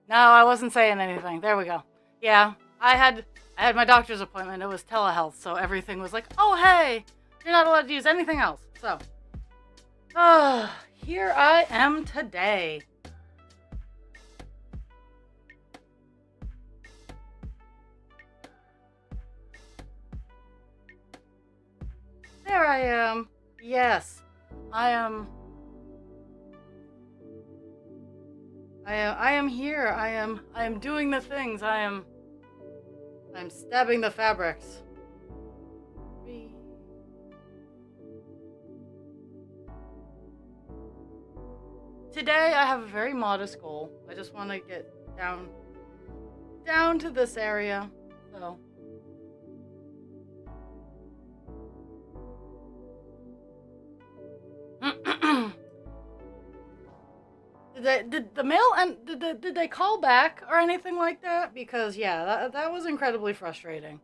No, I wasn't saying anything. There we go. Yeah, I had my doctor's appointment. It was telehealth, so everything was like, oh hey, you're not allowed to use anything else. So, here I am today. There I am. Yes, I am. I am here. I am doing the things. I'm stabbing the fabrics. Today I have a very modest goal. I just want to get down to this area. So did the mail and did they call back or anything like that? Because yeah, that was incredibly frustrating.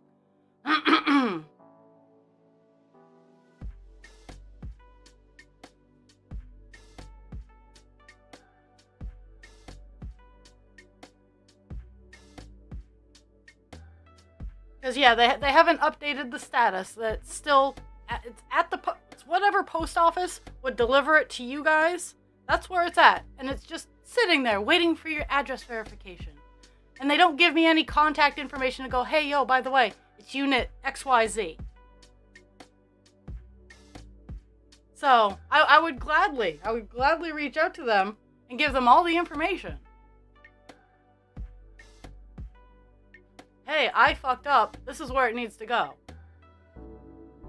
Because yeah, they haven't updated the status. That's still it's at the it's whatever post office would deliver it to you guys. That's where it's at, and it's just sitting there waiting for your address verification. And they don't give me any contact information to go, hey yo, by the way, it's unit XYZ. So I would gladly reach out to them and give them all the information. Hey, I fucked up. This is where it needs to go.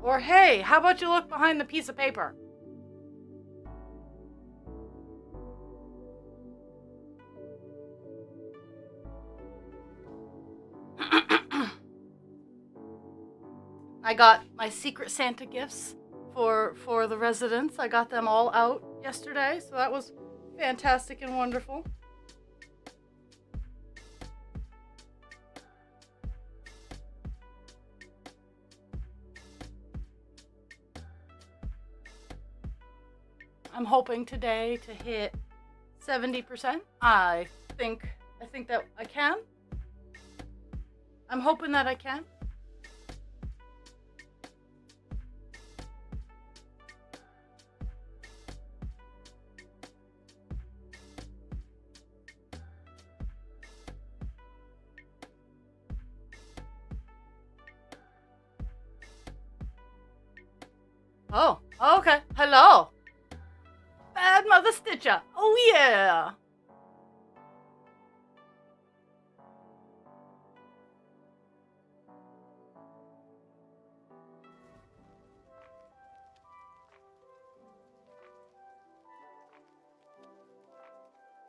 Or hey, how about you look behind the piece of paper? I got my Secret Santa gifts for the residents. I got them all out yesterday, so that was fantastic and wonderful. I'm hoping today to hit 70%. I think that I can. I'm hoping that I can. Oh, okay. Hello. Bad Mother Stitcher. Oh yeah.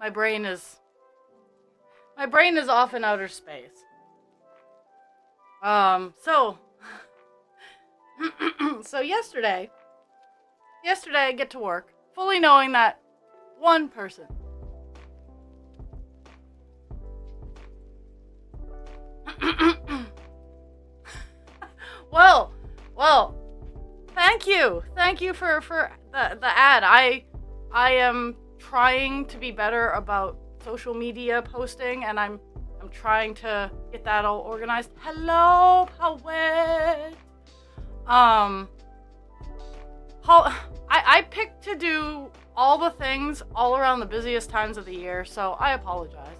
My brain is off in outer space. So so yesterday I get to work fully knowing that one person well, thank you for the ad. I am trying to be better about social media posting, and I'm trying to get that all organized. Hello, Poet. I picked to do all the things all around the busiest times of the year, so I apologize.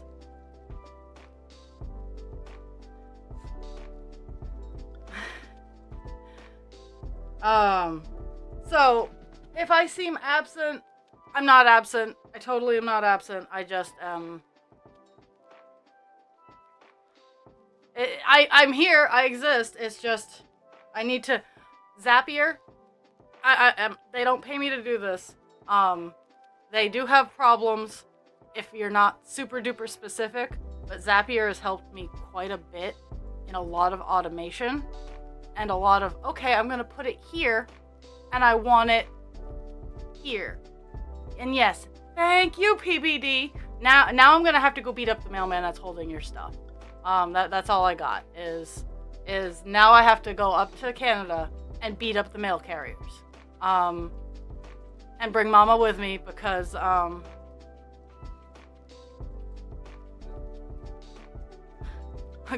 So if I seem absent, I'm not absent. I totally am not absent. I just I'm here. I exist. It's just I need to Zapier. They don't pay me to do this. They do have problems if you're not super duper specific, but Zapier has helped me quite a bit in a lot of automation and a lot of, okay, I'm going to put it here and I want it here. And yes, thank you, PBD. Now I'm going to have to go beat up the mailman that's holding your stuff. That's all I got is now I have to go up to Canada and beat up the mail carriers. And bring Mama with me because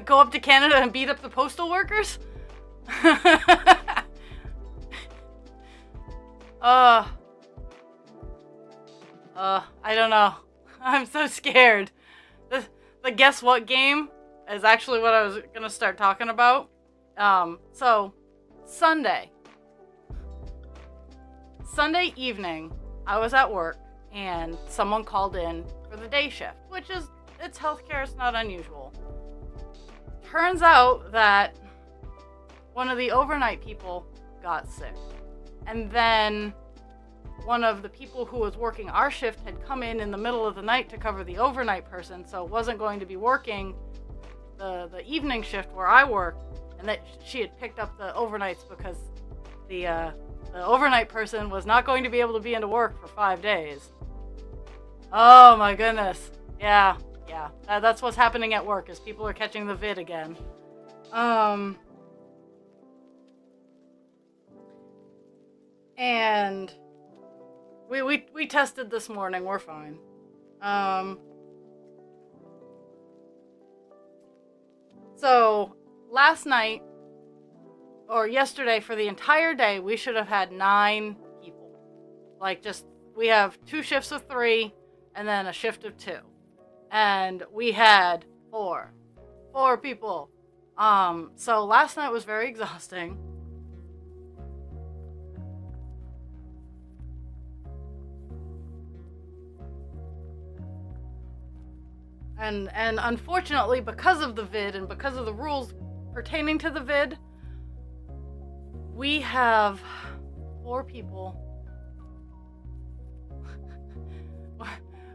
Go up to Canada and beat up the postal workers? I don't know. I'm so scared. The guess what game is actually what I was gonna start talking about. So Sunday evening, I was at work and someone called in for the day shift, which is, it's healthcare, it's not unusual. Turns out that one of the overnight people got sick. And then one of the people who was working our shift had come in the middle of the night to cover the overnight person, so wasn't going to be working the evening shift where I work, and that she had picked up the overnights because the overnight person was not going to be able to be into work for 5 days. Oh my goodness. Yeah. That's what's happening at work, is people are catching the vid again. And we tested this morning, we're fine. So last night, or yesterday, for the entire day, we should have had 9 people. Like, just, we have 2 shifts of 3, and then a shift of 2. And we had 4 people. So last night was very exhausting. And unfortunately, because of the vid and because of the rules pertaining to the vid, we have 4 people.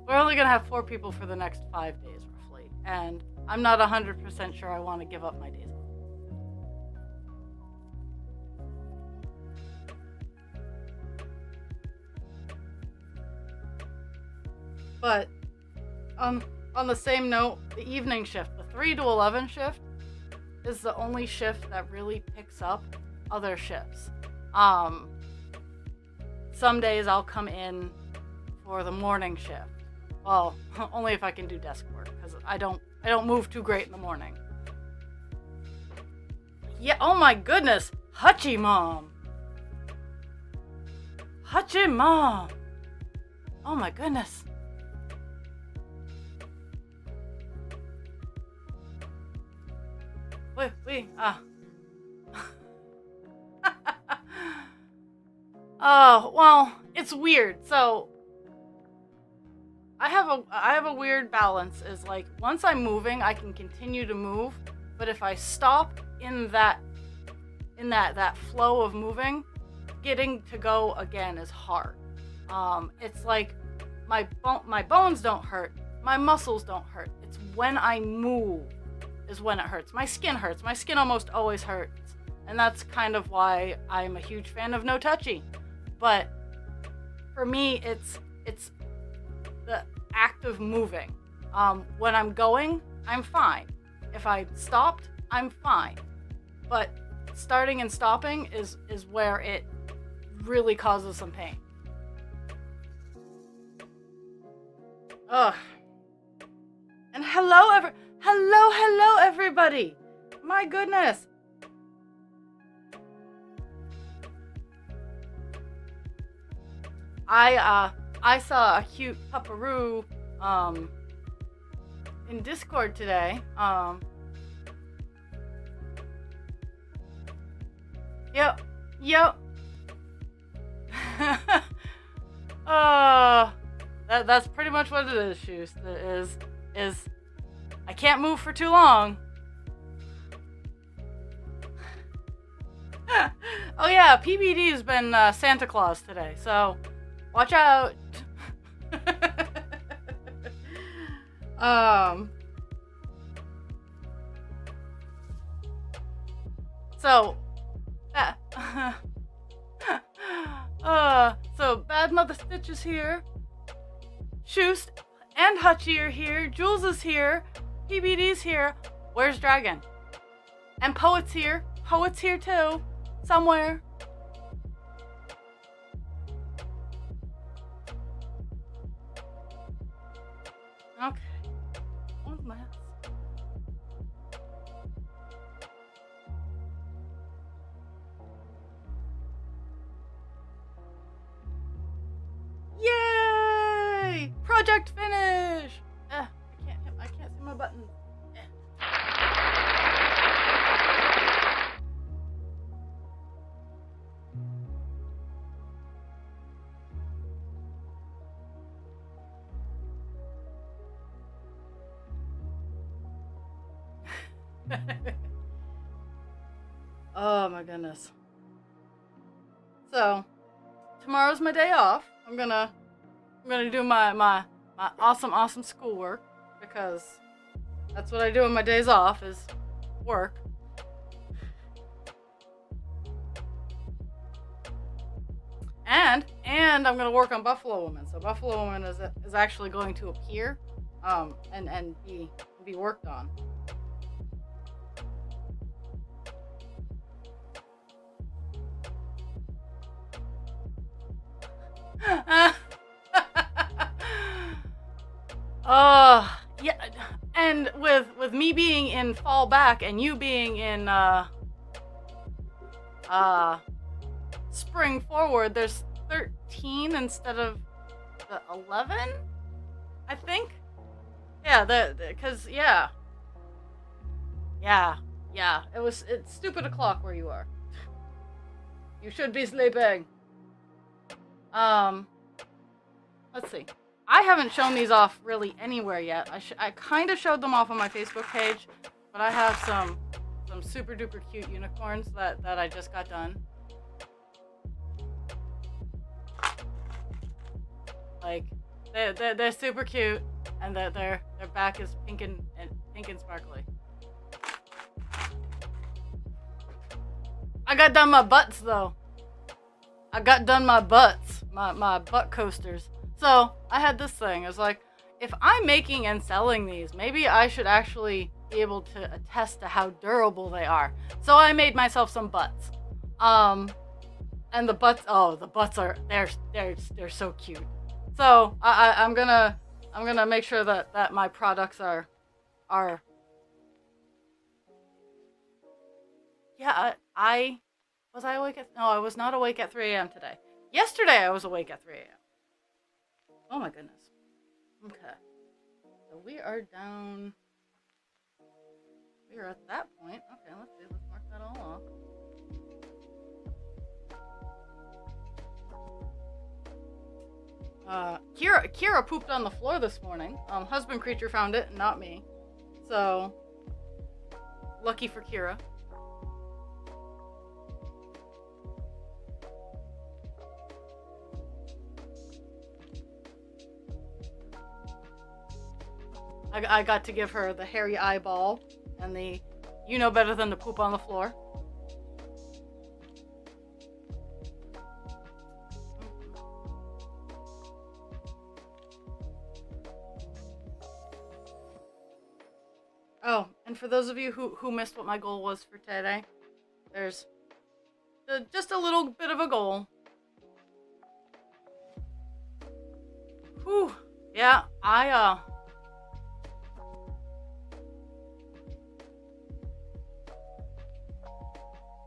We're only gonna have 4 people for the next 5 days, roughly. And I'm not 100% sure I want to give up my days off. But, on the same note, the evening shift, the 3 to 11 shift, is the only shift that really picks up other shifts. Some days I'll come in for the morning shift. Well, only if I can do desk work, because I don't move too great in the morning. Yeah, oh my goodness, Hutchie Mom. Hutchie Mom. Oh my goodness. Oh, well, it's weird. So I have a weird balance, is like, once I'm moving, I can continue to move, but if I stop in that flow of moving, getting to go again is hard. It's like my bones don't hurt, my muscles don't hurt. It's when I move is when it hurts. My skin hurts. My skin almost always hurts. And that's kind of why I'm a huge fan of no touchy. But for me, it's the act of moving. When I'm going, I'm fine. If I stopped, I'm fine. But starting and stopping is where it really causes some pain. Ugh. And hello everybody. My goodness. I saw a cute pupperoo in Discord today. Yep. That's pretty much what it is, Shoes. Is I can't move for too long. Oh yeah, PBD's been Santa Claus today, so watch out. So Bad Mother Stitch is here. Shoost and Hutchie are here. Jules is here. PBD's here. Where's Dragon? And Poet's here. Poet's here too. Somewhere. Okay. One last. Project finish! I can't see my buttons. Oh my goodness. So, tomorrow's my day off. I'm gonna do my awesome schoolwork, because that's what I do on my days off, is work. And I'm gonna work on Buffalo Woman. So Buffalo Woman is actually going to appear, and be worked on. Yeah, and with me being in fall back and you being in spring forward, there's 13 instead of the 11, I think. Yeah, because it's stupid o'clock where you are. You should be sleeping. Let's see. I haven't shown these off really anywhere yet. I kind of showed them off on my Facebook page, but I have some super duper cute unicorns that I just got done. Like, they're super cute, and their back is pink and sparkly. I got done my butts though. I got done my butts, my butt coasters. So I had this thing. It was like, if I'm making and selling these, maybe I should actually be able to attest to how durable they are. So I made myself some butts. And the butts are they're so cute. So I'm gonna make sure that my products are. Yeah, was I awake no, I was not awake at 3 a.m. today. Yesterday I was awake at 3 a.m. Oh my goodness. Okay. So we are down. We are at that point. Okay, let's see. Let's mark that all off. Kira pooped on the floor this morning. Husband creature found it, not me. So, lucky for Kira. I got to give her the hairy eyeball and the you know better than to poop on the floor. Oh, and for those of you who missed what my goal was for today, there's just a little bit of a goal. Whew. Yeah,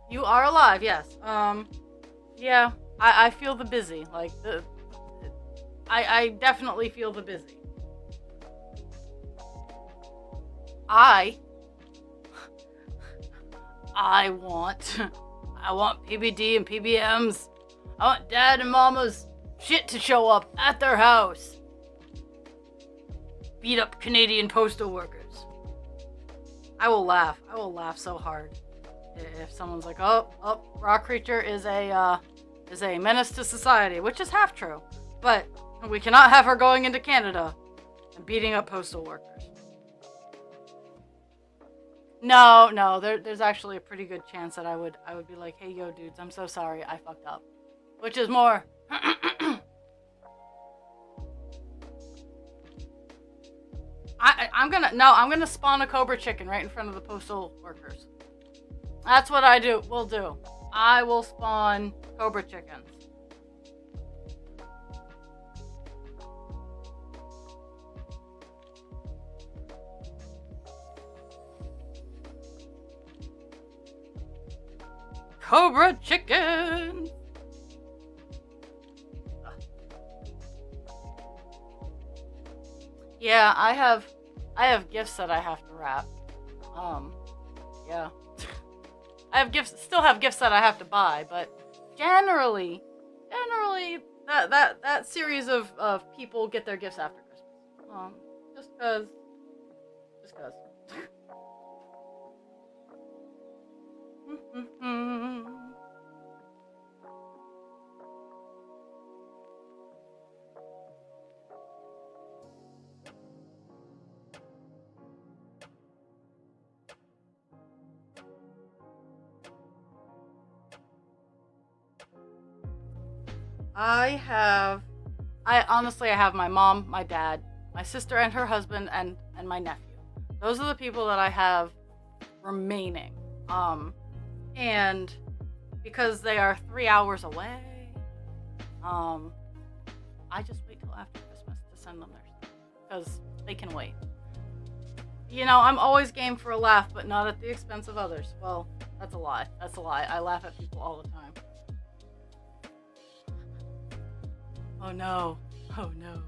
You are alive, yes. Yeah, I feel the busy. Like, I definitely feel the busy. I want PBD and PBMs. I want Dad and Mama's shit to show up at their house. Beat up Canadian postal workers. I will laugh. I will laugh so hard if someone's like, oh, Rock Creature is a menace to society, which is half true. But we cannot have her going into Canada and beating up postal workers. No, there's actually a pretty good chance that I would be like, hey, yo, dudes, I'm so sorry, I fucked up. Which is more... I'm gonna spawn a cobra chicken right in front of the postal workers. That's what will do. I will spawn cobra chickens. Cobra chicken! Yeah, I have gifts that I have to wrap. Yeah. I have gifts, still have gifts that I have to buy, but generally, that series of people get their gifts after Christmas. Just cause. I honestly, I have my mom, my dad, my sister and her husband, and my nephew. Those are the people that I have remaining. And because they are 3 hours away, I just wait till after Christmas to send them their stuff because they can wait. You know, I'm always game for a laugh, but not at the expense of others. Well, that's a lie. I laugh at people all the time. Oh no. Oh no.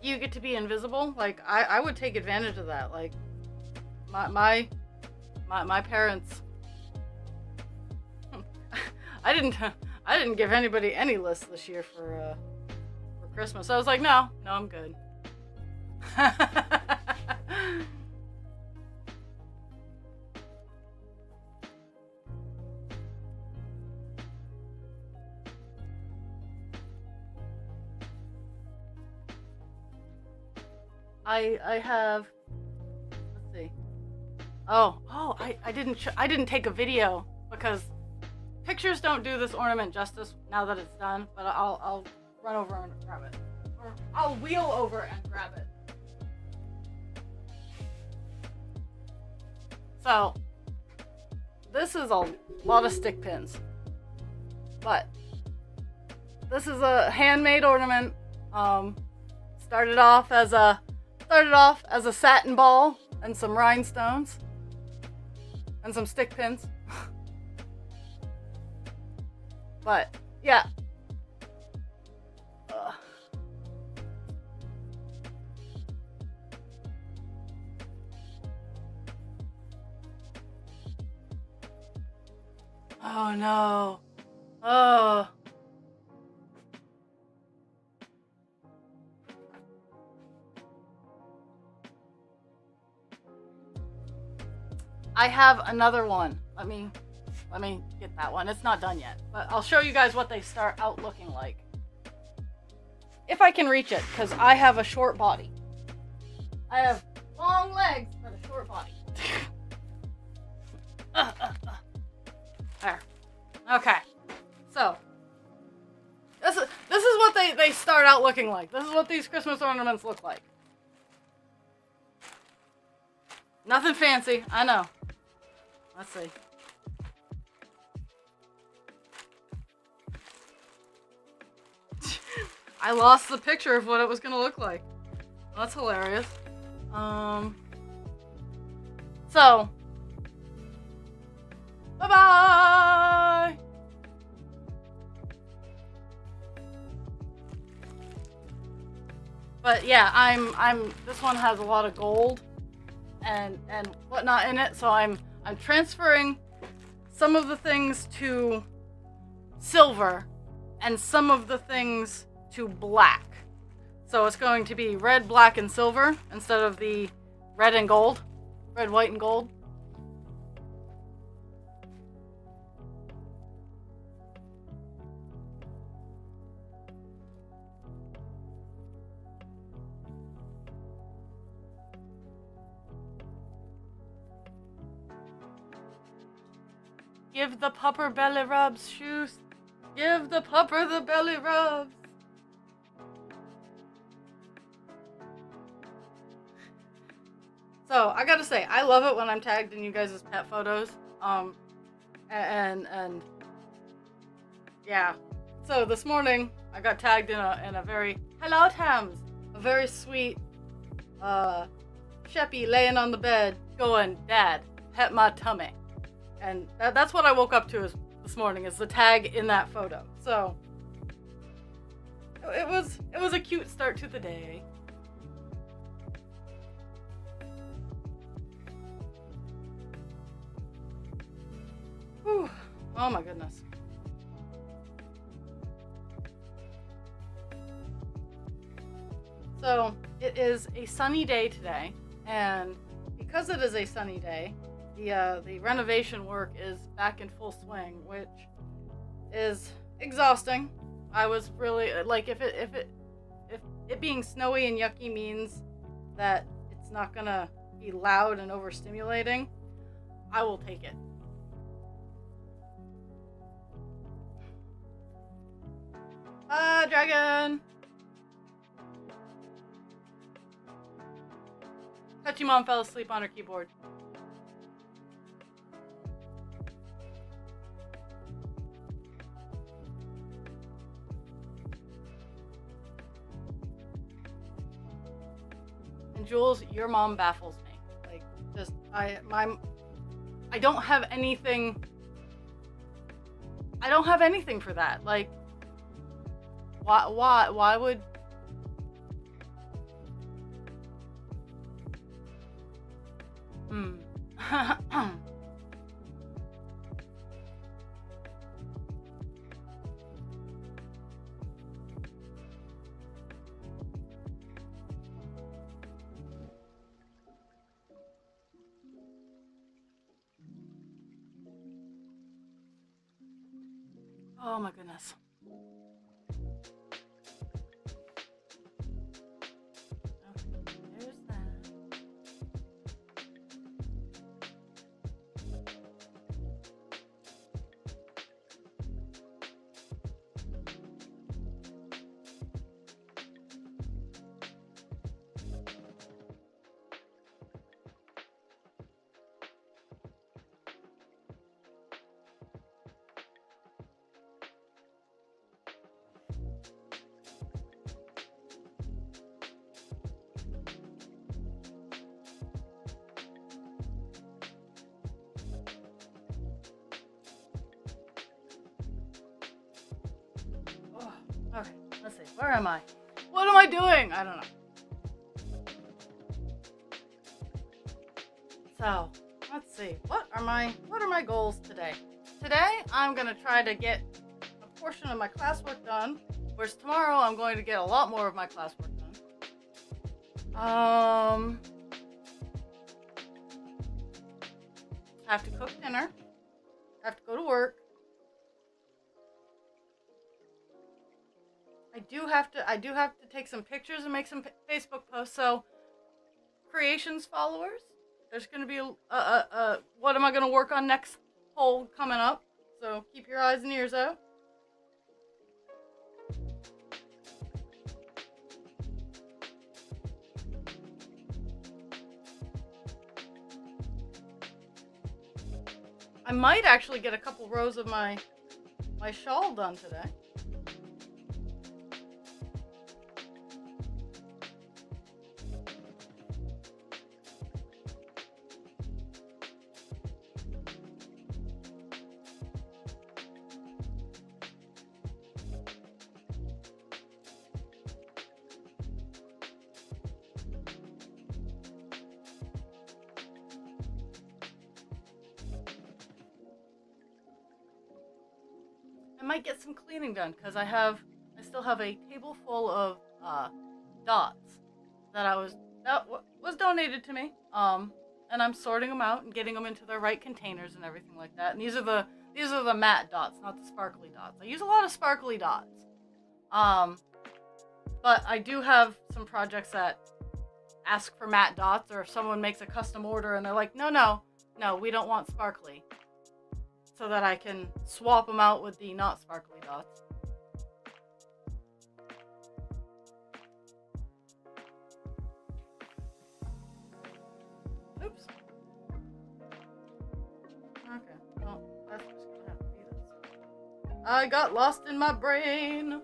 You get to be invisible? Like, I would take advantage of that. Like, my parents. I didn't give anybody any lists this year for Christmas. I was like, no, I'm good. I have, let's see. I didn't take a video because pictures don't do this ornament justice now that it's done, but I'll run over and grab it. Or I'll wheel over and grab it. So, this is a lot of stick pins. But this is a handmade ornament. Started off as a satin ball and some rhinestones and some stick pins. But yeah. Oh no. Oh. I have another one. Let me get that one. It's not done yet, but I'll show you guys what they start out looking like. If I can reach it, because I have a short body. I have long legs, but a short body. There. Okay. So, this is what they start out looking like. This is what these Christmas ornaments look like. Nothing fancy, I know. Let's see. I lost the picture of what it was gonna look like. That's hilarious. So, bye-bye! But yeah, this one has a lot of gold and whatnot in it, so I'm transferring some of the things to silver and some of the things to black. So it's going to be red, black, and silver instead of the red and gold. Red, white, and gold. Give the pupper belly rubs, shoes. Give the pupper the belly rubs. So, I gotta say, I love it when I'm tagged in you guys' pet photos. And yeah. So, this morning, I got tagged in a very, hello, Thames, a very sweet Sheppy laying on the bed going, "Dad, pet my tummy." And that's what I woke up to this morning, is the tag in that photo. So it was a cute start to the day. Whew. Oh my goodness. So it is a sunny day today, and because it is a sunny day, the renovation work is back in full swing, which is exhausting. I was really like, if it being snowy and yucky means that it's not gonna be loud and overstimulating, I will take it. Dragon! Kvetchin mom fell asleep on her keyboard. And Jules, your mom baffles me. Like, just I don't have anything. I don't have anything for that. Like, why would? Oh my goodness. Okay, there's that. Okay, let's see. Where am I? What am I doing? I don't know. So, let's see. What are my goals today? Today, I'm gonna try to get a portion of my classwork done, whereas tomorrow I'm going to get a lot more of my classwork done. Have to cook dinner. Have to go to work. I do have to take some pictures and make some Facebook posts. So, creations followers, there's going to be a what am I going to work on next poll coming up. So, keep your eyes and ears out. I might actually get a couple rows of my shawl done today. I might get some cleaning done because I still have a table full of dots that was donated to me. And I'm sorting them out and getting them into their right containers and everything like that. And these are the matte dots, not the sparkly dots. I use a lot of sparkly dots. But I do have some projects that ask for matte dots, or if someone makes a custom order and they're like, no, we don't want sparkly. So that I can swap them out with the not sparkly dots. Oops. Okay, well, that's just gonna have to be this. I got lost in my brain.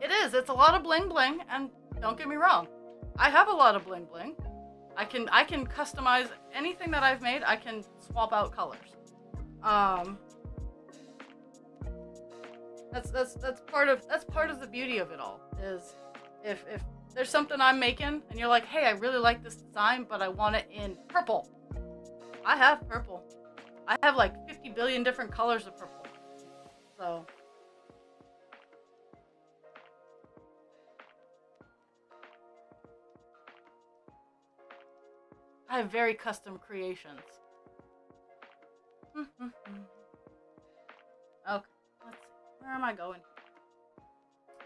It's a lot of bling bling, and don't get me wrong. I have a lot of bling bling. I can customize anything that I've made. I can swap out colors. That's part of the beauty of it all. Is if there's something I'm making and you're like, hey, I really like this design, but I want it in purple. I have purple. I have like 50 billion different colors of purple. So. I have very custom creations. Okay, let's see. Where am I going?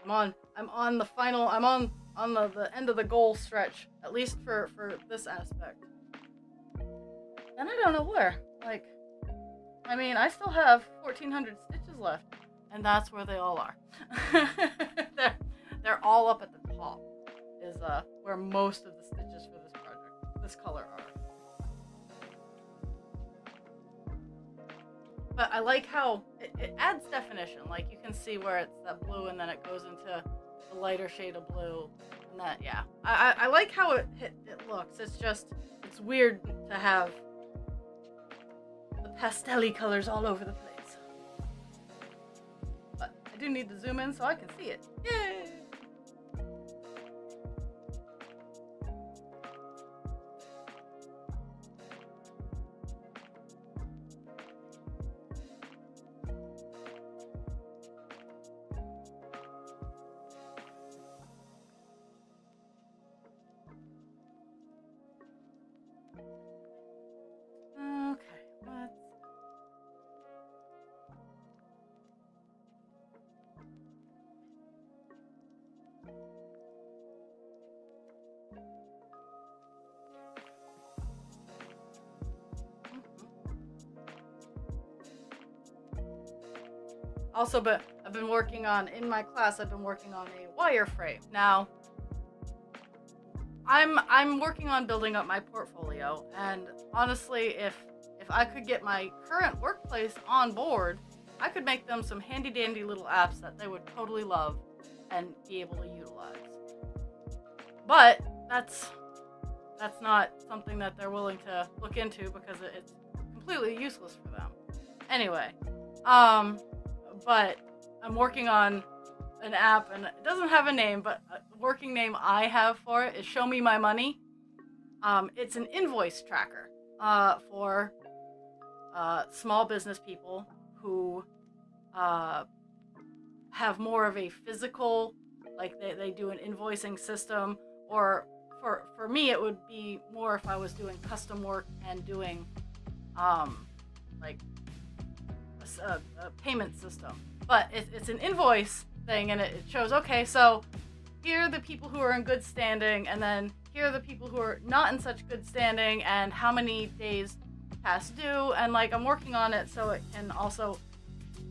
I'm on the final, I'm on the end of the goal stretch, at least for this aspect. And I don't know where. Like, I mean, I still have 1,400 stitches left, and that's where they all are. they're all up at the top, is where most of the stitches for this project, this color are. But I like how it adds definition. Like, you can see where it's that blue and then it goes into the lighter shade of blue. And that, yeah. I like how it looks. It's just, it's weird to have the pastel-y colors all over the place. But I do need to zoom in so I can see it. Yay! Also, but I've been working on, in my class, I've been working on a wireframe. Now, I'm working on building up my portfolio, and honestly, if I could get my current workplace on board, I could make them some handy-dandy little apps that they would totally love and be able to utilize. But that's not something that they're willing to look into because it's completely useless for them. Anyway, but I'm working on an app, and it doesn't have a name, but the working name I have for it is Show Me My Money. It's an invoice tracker for small business people who have more of a physical, like they do an invoicing system, or for me it would be more if I was doing custom work and doing like a payment system. But it's an invoice thing, and it shows, okay, so here are the people who are in good standing, and then here are the people who are not in such good standing, and how many days past due, and like I'm working on it so it can also,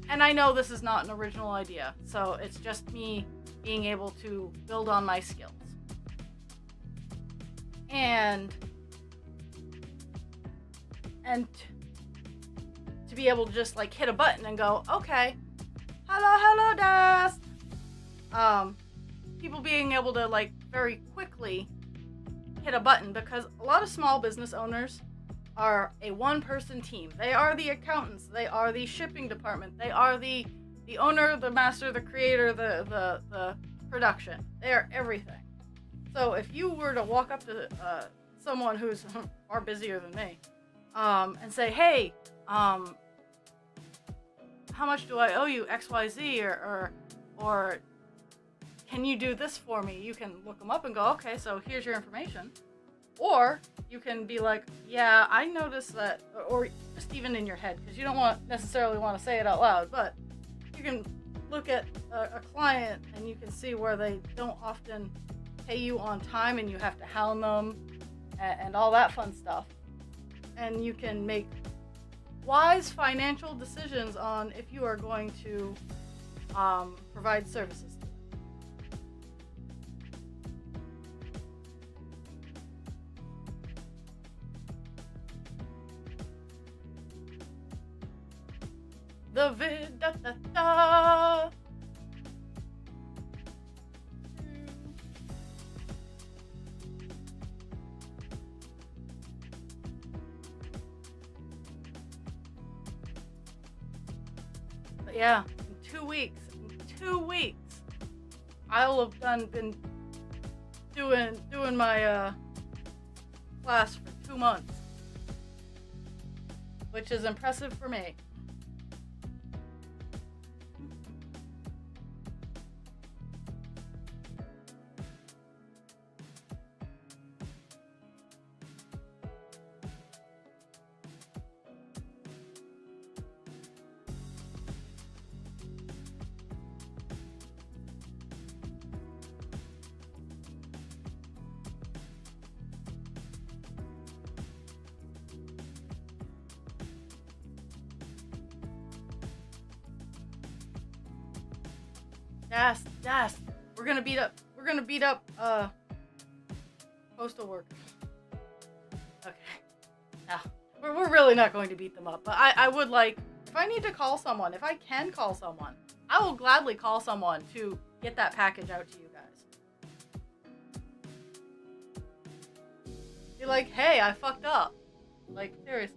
and I know this is not an original idea, so it's just me being able to build on my skills. And to be able to just like hit a button and go, okay, hello desk. People being able to like very quickly hit a button, because a lot of small business owners are a one-person team. They are the accountants, they are the shipping department, they are the owner, the master, the creator, the production. They are everything. So if you were to walk up to someone who's far busier than me, and say, hey, how much do I owe you, XYZ, or can you do this for me? You can look them up and go, okay, so here's your information. Or you can be like, yeah, I noticed that, or just even in your head, because you don't necessarily want to say it out loud, but you can look at a client and you can see where they don't often pay you on time and you have to hound them and all that fun stuff. And you can make wise financial decisions on if you are going to provide services. The vid da da da. But yeah, in 2 weeks. In 2 weeks, I'll have been doing my class for 2 months, which is impressive for me. Yes. We're gonna beat up postal workers. Okay. Now, we're really not going to beat them up, but I would like, if I need to call someone, if I can call someone, I will gladly call someone to get that package out to you guys. Be like, hey, I fucked up. Like, seriously.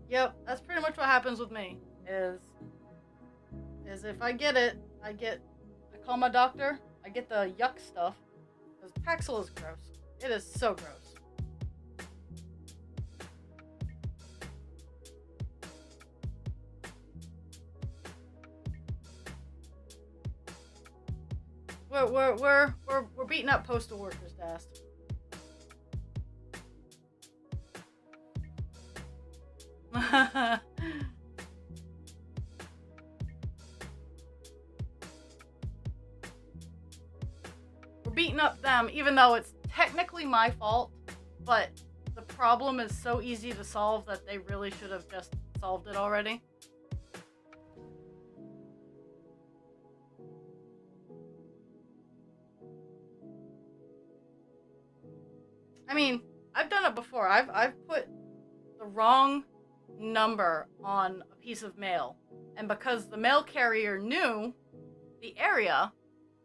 Yep, that's pretty much what happens with me. Is if I get it, I call my doctor, I get the yuck stuff. Because Paxil is gross. It is so gross. We're beating up postal workers, Dast. We're beating up them, even though it's technically my fault, but the problem is so easy to solve that they really should have just solved it already. I mean, I've done it before. I've put the wrong number on a piece of mail, and because the mail carrier knew the area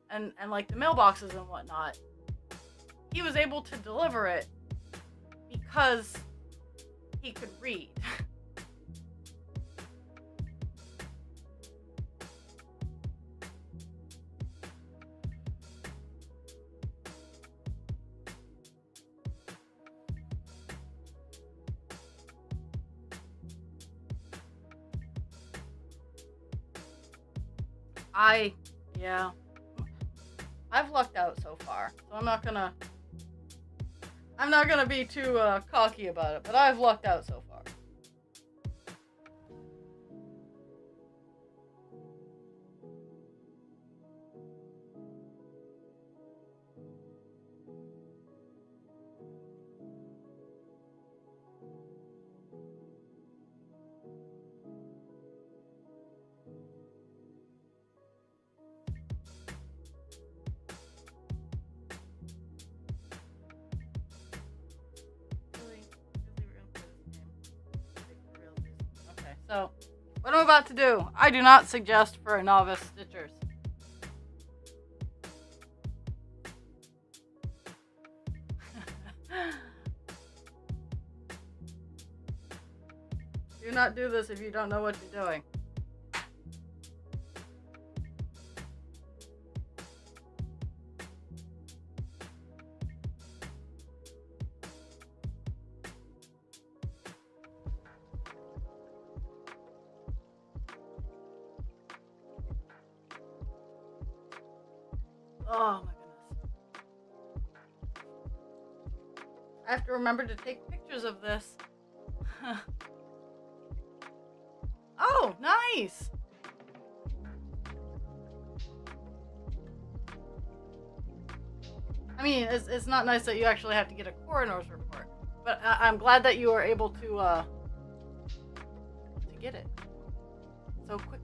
and like the mailboxes and whatnot, he was able to deliver it because he could read. Yeah. I've lucked out so far, so I'm not gonna be too cocky about it, but I've lucked out so far. So, what I'm about to do, I do not suggest for a novice stitchers. Do not do this if you don't know what you're doing. Oh my goodness. I have to remember to take pictures of this. Oh, nice! I mean, it's not nice that you actually have to get a coroner's report, but I'm glad that you were able to get it so quickly.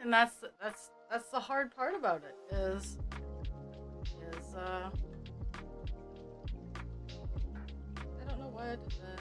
and that's the hard part about it is I don't know why I did that.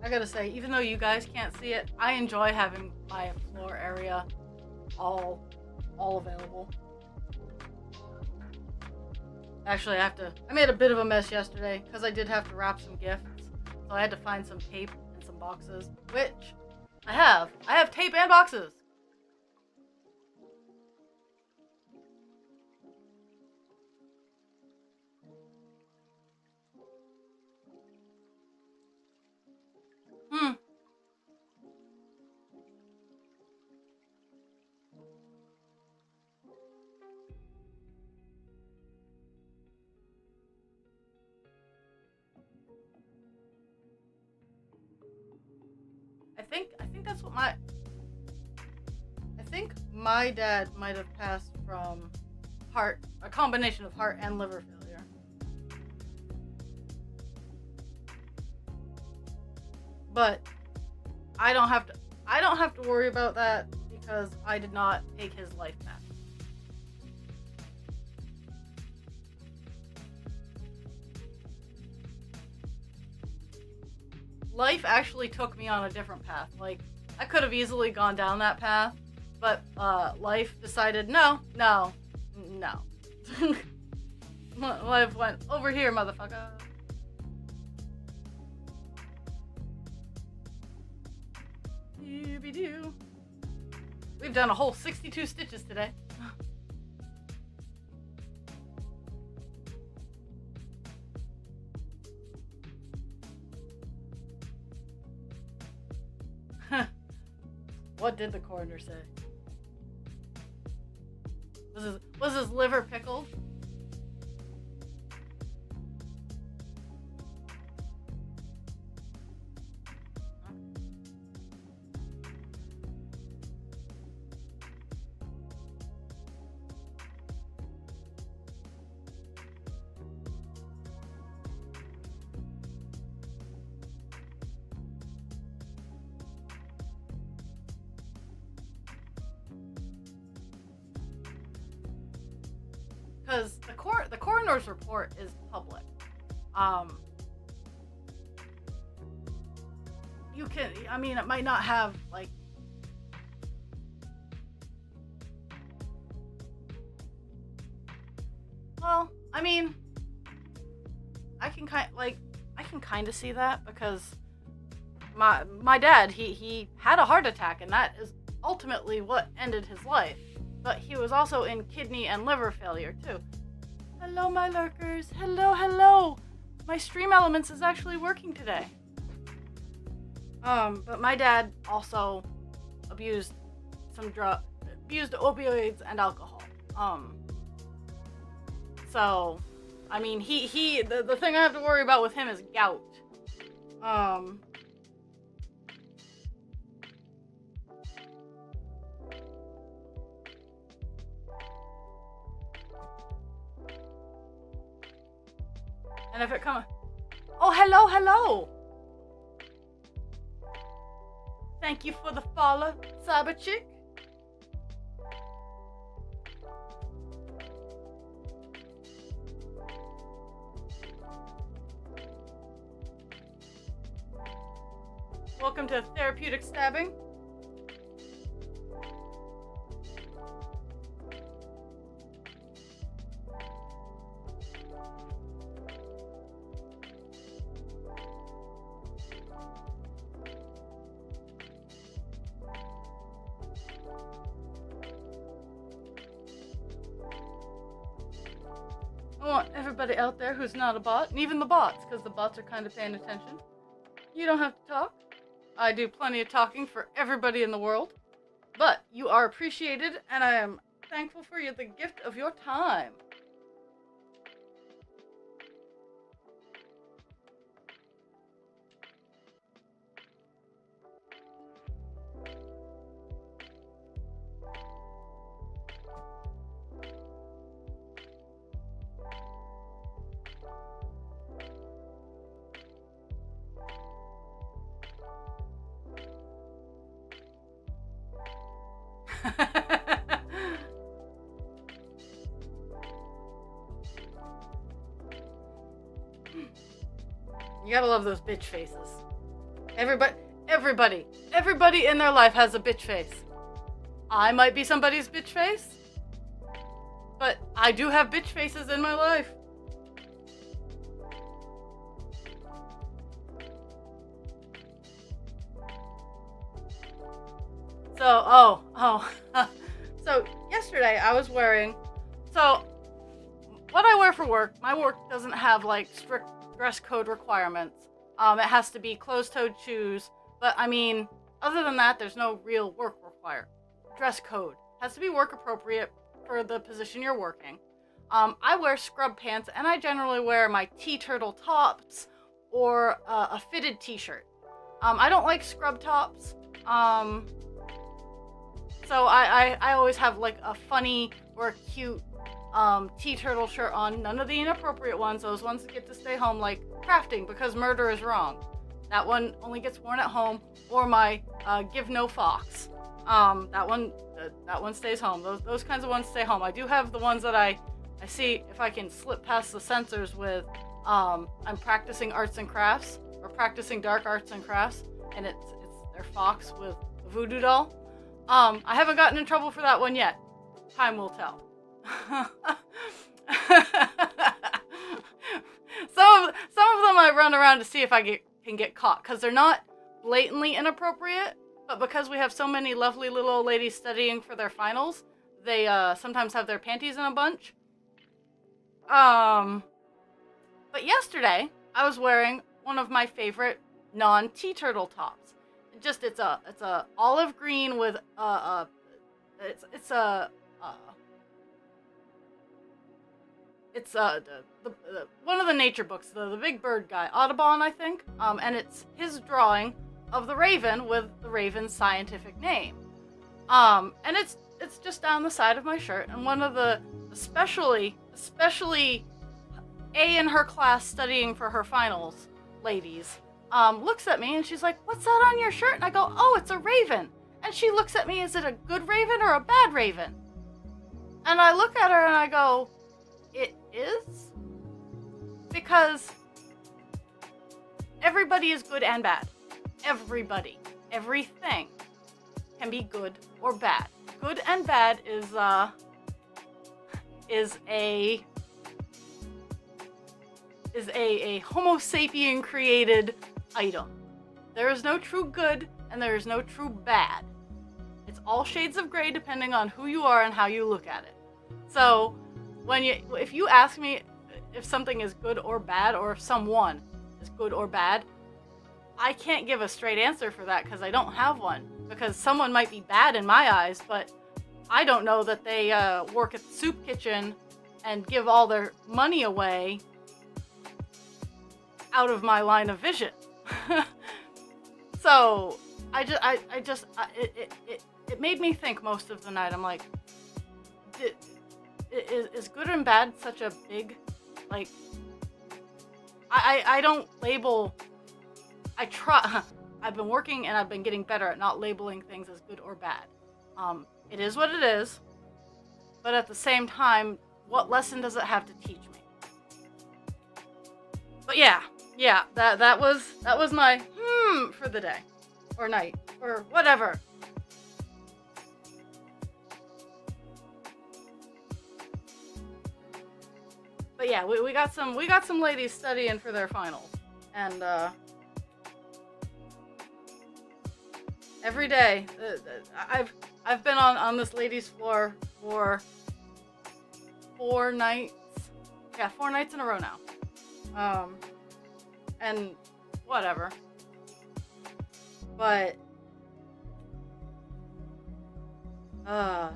I gotta say, even though you guys can't see it, I enjoy having my floor area all available. Actually, I made a bit of a mess yesterday because I did have to wrap some gifts. So I had to find some tape and some boxes, which I have. I have tape and boxes. I think that's what I think my dad might have passed from a combination of heart and liver failure. But I don't have to worry about that because I did not take his life path. Life actually took me on a different path. Like, I could have easily gone down that path, but life decided no. Life went over here, motherfucker. Doo-be-doo. We've done a whole 62 stitches today. What did the coroner say? Was his liver pickled? Because the coroner's report is public. You can, I mean, it might not have like. Well, I mean, I can kind of see that because my dad he had a heart attack and that is ultimately what ended his life. But he was also in kidney and liver failure too. Hello, my lurkers. Hello. My stream elements is actually working today. But my dad also abused opioids and alcohol. So, I mean, the thing I have to worry about with him is gout. And if it comes... Oh, hello! Thank you for the follow, Cyberchick. Welcome to Therapeutic Stabbing. everybody out there who's not a bot, and even the bots, because the bots are kind of paying attention. You don't have to talk. I do plenty of talking for everybody in the world. But you are appreciated, and I am thankful for you, the gift of your time. You gotta love those bitch faces. Everybody in their life has a bitch face. I might be somebody's bitch face, but I do have bitch faces in my life. So, so yesterday I was wearing, so what I wear for work, my work doesn't have like strict dress code requirements. It has to be closed-toed shoes, but I mean, other than that, there's no real work dress code. Has to be work appropriate for the position you're working. I wear scrub pants, and I generally wear my T-turtle tops or a fitted t-shirt. I don't like scrub tops. So I always have like a funny or cute T-turtle shirt on. None of the inappropriate ones. Those ones that get to stay home, like crafting because murder is wrong. That one only gets worn at home. Or my give no fox. That one stays home. Those kinds of ones stay home. I do have the ones that I see if I can slip past the censors with. I'm practicing arts and crafts or practicing dark arts and crafts, and it's their fox with a voodoo doll. I haven't gotten in trouble for that one yet. Time will tell. Some of them I run around to see if I can get caught, because they're not blatantly inappropriate, but because we have so many lovely little old ladies studying for their finals, they sometimes have their panties in a bunch. But yesterday I was wearing one of my favorite non-T-turtle tops. It's a olive green with one of the nature books, the big bird guy, Audubon, I think. And it's his drawing of the raven with the raven's scientific name. And it's just down the side of my shirt. And one of the especially A in her class studying for her finals ladies looks at me and she's like, "What's that on your shirt?" And I go, "Oh, it's a raven." And she looks at me, "Is it a good raven or a bad raven?" And I look at her and I go, "It is?" Because everybody is good and bad. Everybody. Everything can be good or bad. Good and bad is a Homo sapien created item. There is no true good and there is no true bad. It's all shades of gray depending on who you are and how you look at it. So if you ask me if something is good or bad, or if someone is good or bad, I can't give a straight answer for that because I don't have one. Because someone might be bad in my eyes, but I don't know that they work at the soup kitchen and give all their money away out of my line of vision. So it made me think most of the night. I'm like, is good and bad such a big, like, I don't label. I try. I've been working and I've been getting better at not labeling things as good or bad. It is what it is, but at the same time, what lesson does it have to teach me? But yeah, that was my for the day, or night, or whatever. But yeah, we got some ladies studying for their finals, and every day I've been on this ladies' floor for 4 nights Yeah, 4 nights in a row now. And whatever. But, uh,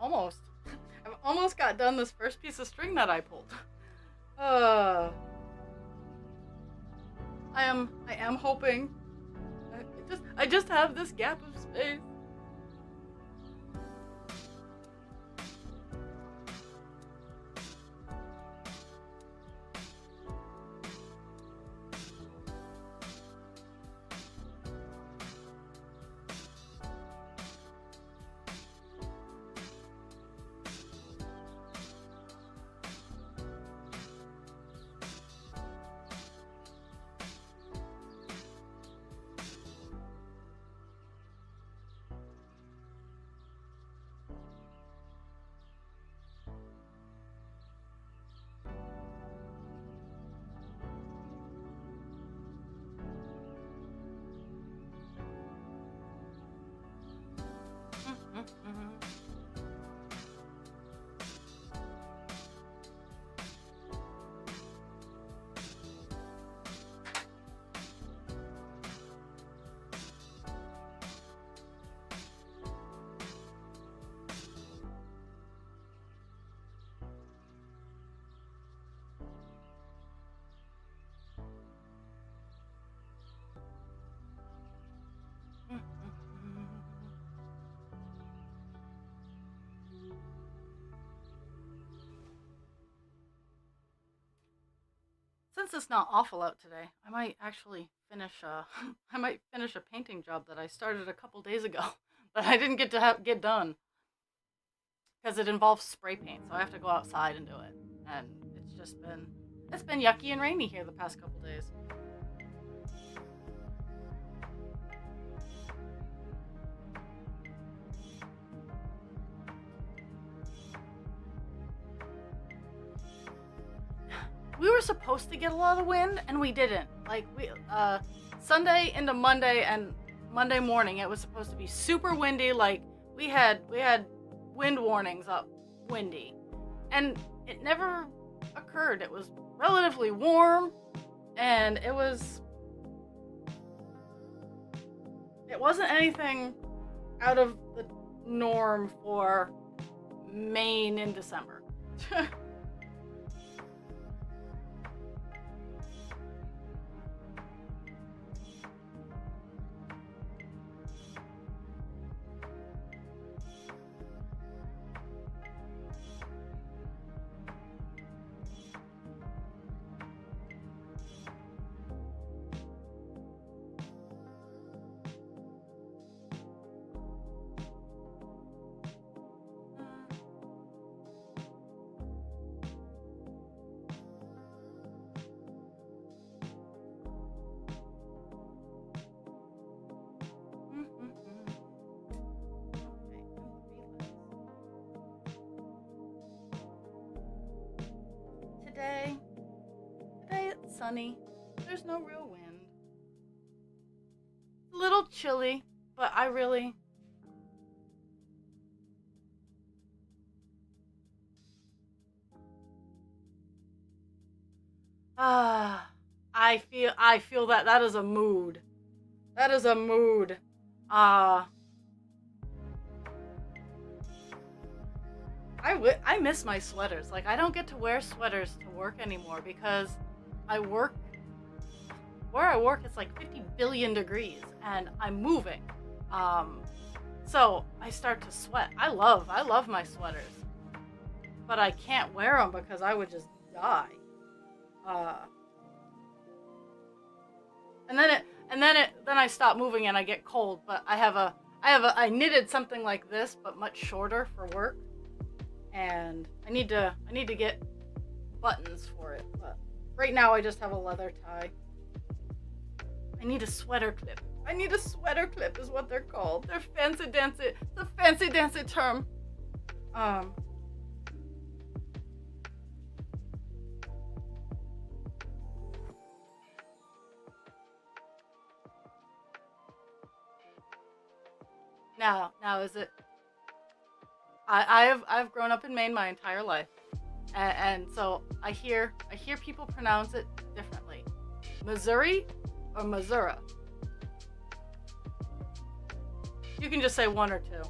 almost. I've almost got done this first piece of string that I pulled. Uh, I am hoping. I just have this gap of space. Since it's not awful out today, I might actually finish I might finish a painting job that I started a couple days ago that I didn't get to get done because it involves spray paint, so I have to go outside and do it. And it's been yucky and rainy here the past couple days. We were supposed to get a lot of wind, and we didn't. Like, Sunday into Monday and Monday morning, it was supposed to be super windy. Like, we had wind warnings up windy, and it never occurred. It was relatively warm, and it wasn't anything out of the norm for Maine in December. Today it's sunny. There's no real wind. A little chilly, but I feel that is a mood. That is a mood. Uh I miss my sweaters. Like, I don't get to wear sweaters to work anymore because where I work it's like 50 billion degrees and I'm moving. So I start to sweat. I love my sweaters, but I can't wear them because I would just die. And then I stop moving and I get cold. But I knitted something like this, but much shorter for work, and I need to get buttons for it. But right now I just have a leather tie. I need a sweater clip. I need a sweater clip is what they're called. They're fancy dancy. It's a fancy dancy term. Now is it? I've grown up in Maine my entire life, and so I hear people pronounce it differently. Missouri or Missouri? You can just say one or two.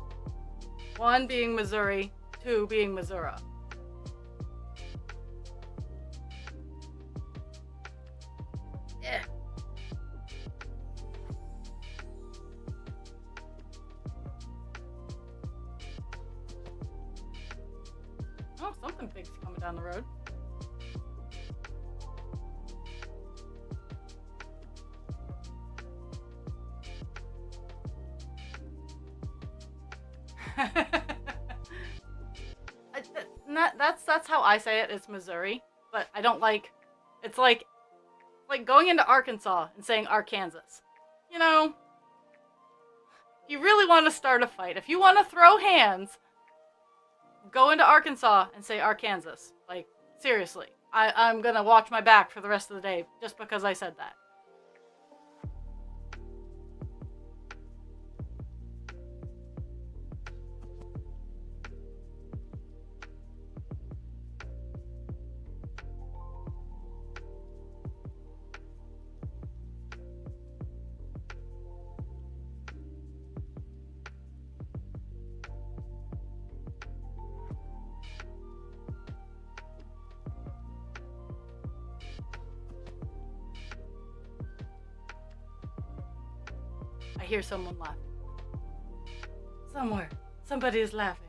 One being Missouri, two being Missouri. Yeah. Oh, something big's coming down the road. That's how I say it. It's Missouri, but I don't like. It's like going into Arkansas and saying Arkansas. You know, if you really want to start a fight, if you want to throw hands, go into Arkansas and say Arkansas. Like, seriously, I'm gonna watch my back for the rest of the day just because I said that. I hear someone laughing. Somewhere. Somebody is laughing.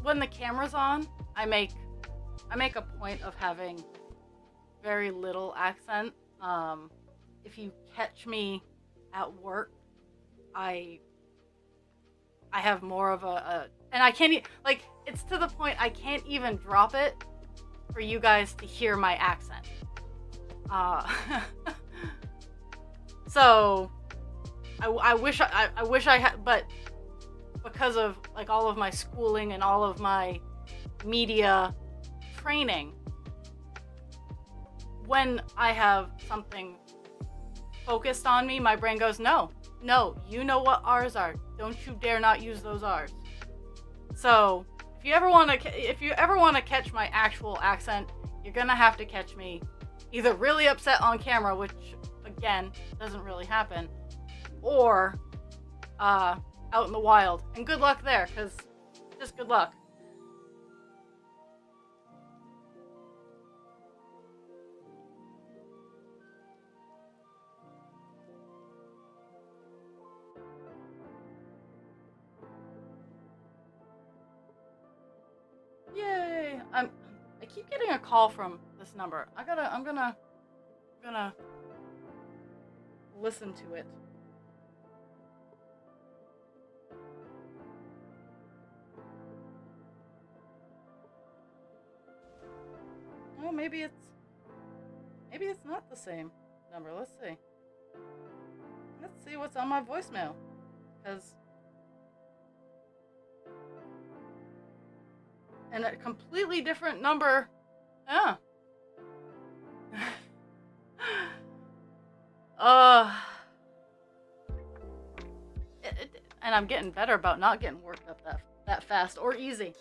When the camera's on, I make a point of having very little accent. If you catch me at work, I have more of and I can't like, it's to the point I can't even drop it for you guys to hear my accent. So I wish I had, but because of like all of my schooling and all of my media training, when I have something focused on me, my brain goes, no, you know what R's are. Don't you dare not use those R's. So if you ever want to catch my actual accent, you're gonna have to catch me either really upset on camera, which again doesn't really happen, or out in the wild. And good luck there, because just good luck. Yay! I keep getting a call from this number. I'm gonna listen to it. Well, maybe it's not the same number. Let's see what's on my voicemail, because and a completely different number. Yeah. And I'm getting better about not getting worked up that fast or easy.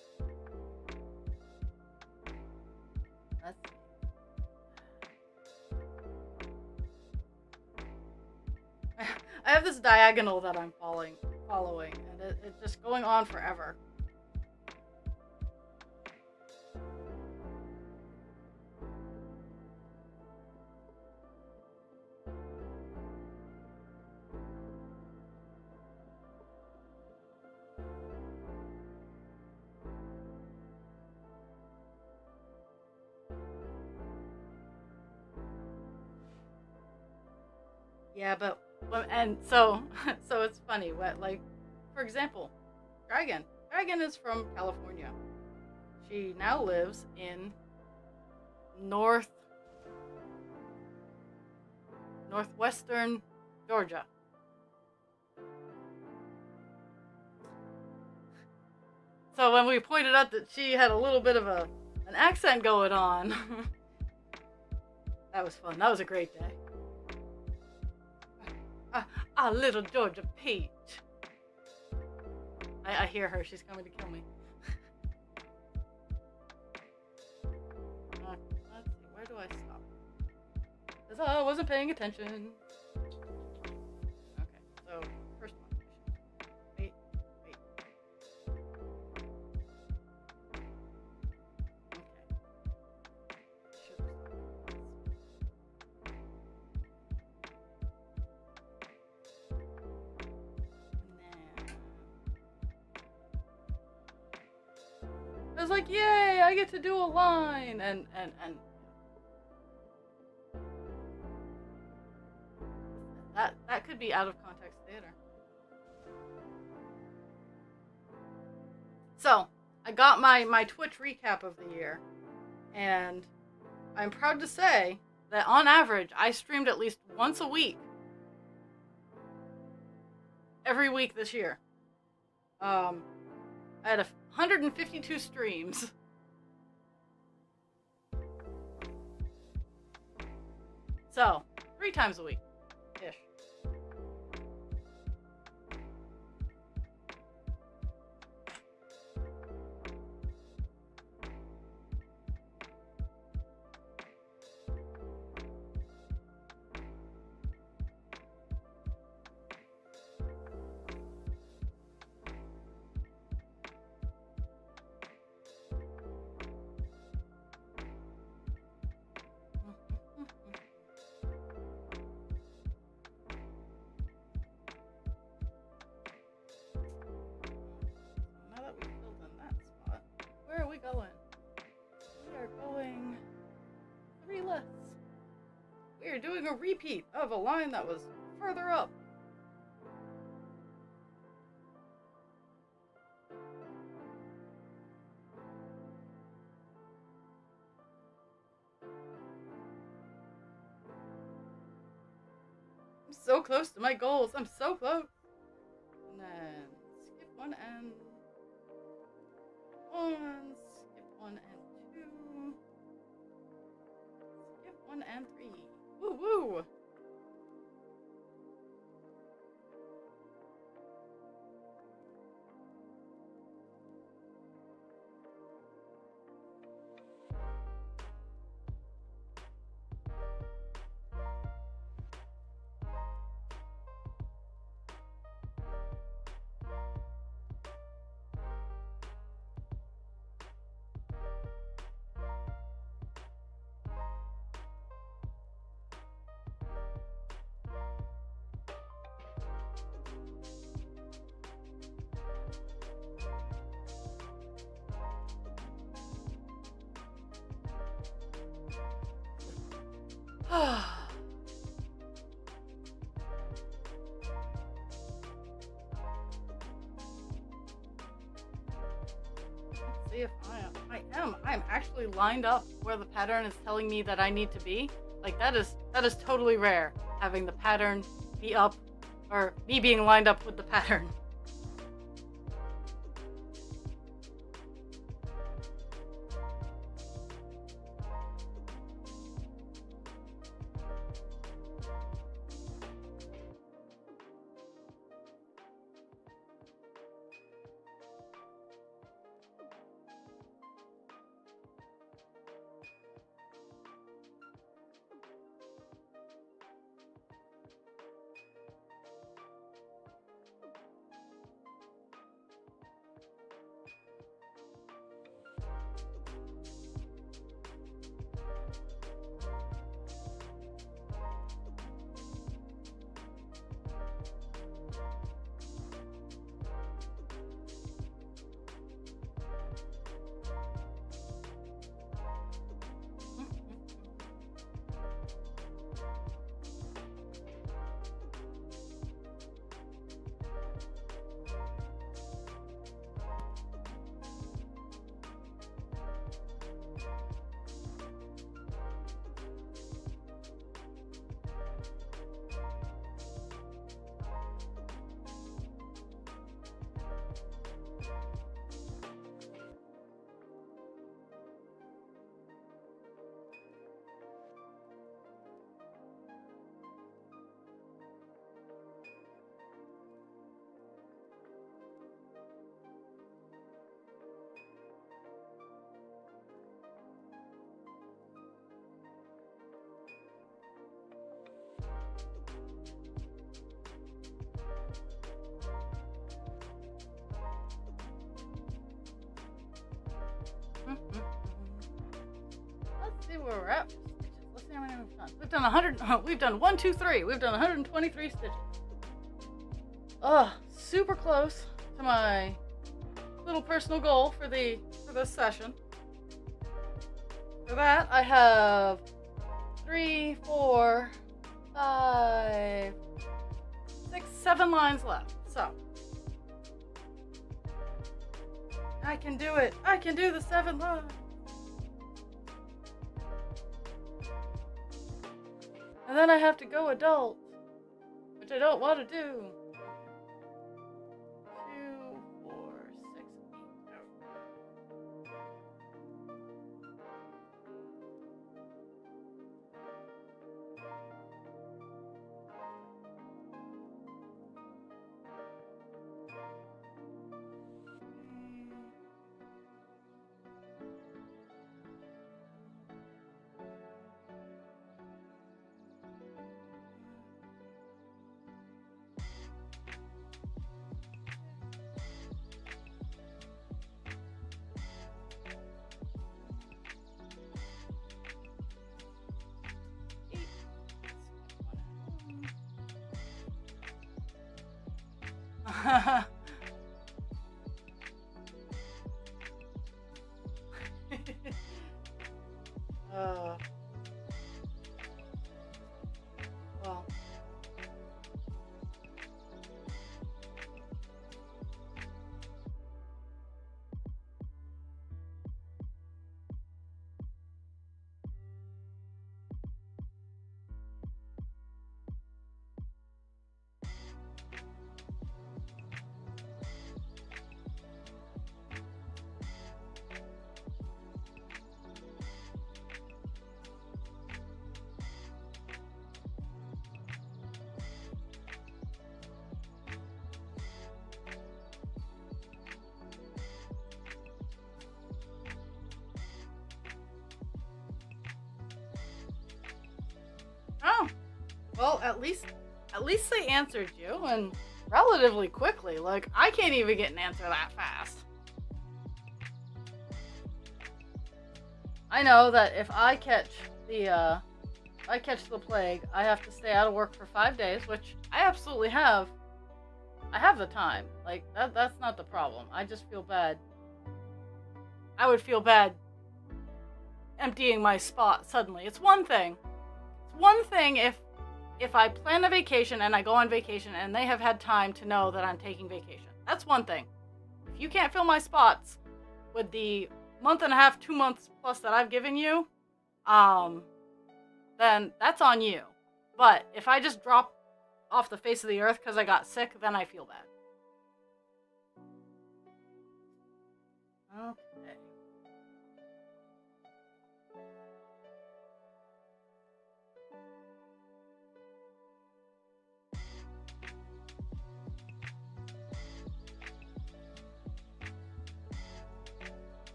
I have this diagonal that I'm following, and it's just going on forever. Yeah, but and so so it's funny. What like, for example, Dragon. Dragon is from California. She now lives in north northwestern Georgia. So when we pointed out that she had a little bit of an accent going on, that was fun. That was a great day. Little Georgia Peach. I hear her. She's coming to kill me. Let's see. Where do I stop? Because I wasn't paying attention. Okay, so first one. Wait. Okay. Should have stopped. I was like, yay, I get to do a line, and that could be out of context theater. So, I got my Twitch recap of the year, and I'm proud to say that on average, I streamed at least once a week. Every week this year. I had 152 streams. So, 3 times a week. Ish. Going. We are going 3 less. We are doing a repeat of a line that was further up. I'm so close to my goals. I'm so close. And then skip 1 and 1. Skip 1 and 2. Skip 1 and 3. Woo woo! See if I'm actually lined up where the pattern is telling me that I need to be. Like that is totally rare, having the pattern be up, or me being lined up with the pattern. we've done 1, 2, 3. We've done 123 stitches. Super close to my little personal goal for this session. For that, I have 3, 4, 5, 6, 7 lines left. So I can do it. I can do the 7 lines. And then I have to go adult, which I don't want to do. 2, 4, 6, well. Oh, well, at least they answered you, and relatively quickly. Like, I can't even get an answer that fast. I know that if I catch the plague, I have to stay out of work for 5 days, which I absolutely have. I have the time. Like, that's not the problem. I just feel bad. I would feel bad emptying my spot suddenly. It's one thing if I plan a vacation and I go on vacation and they have had time to know that I'm taking vacation. That's one thing. If you can't fill my spots with the month and a half, 2 months plus that I've given you, then that's on you. But if I just drop off the face of the earth because I got sick, then I feel bad. Okay.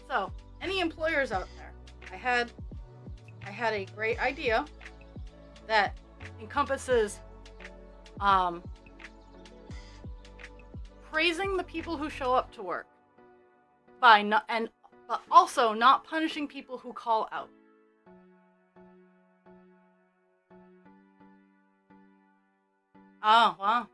So any employers out there, I had a great idea that encompasses praising the people who show up to work but also not punishing people who call out. Oh, wow.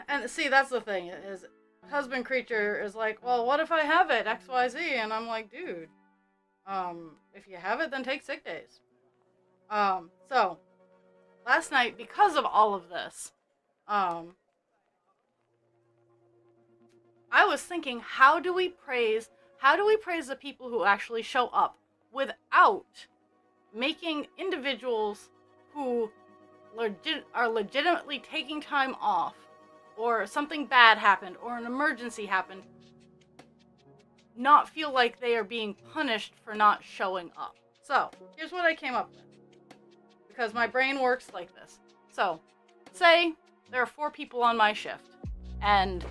And see, that's the thing, is husband creature is like, well, what if I have it, XYZ? And I'm like, dude, if you have it, then take sick days. So last night, because of all of this, I was thinking, how do we praise the people who actually show up without making individuals who are legitimately taking time off, or something bad happened, or an emergency happened, not feel like they are being punished for not showing up. So, here's what I came up with. Because my brain works like this. So, say there are 4 people on my shift, and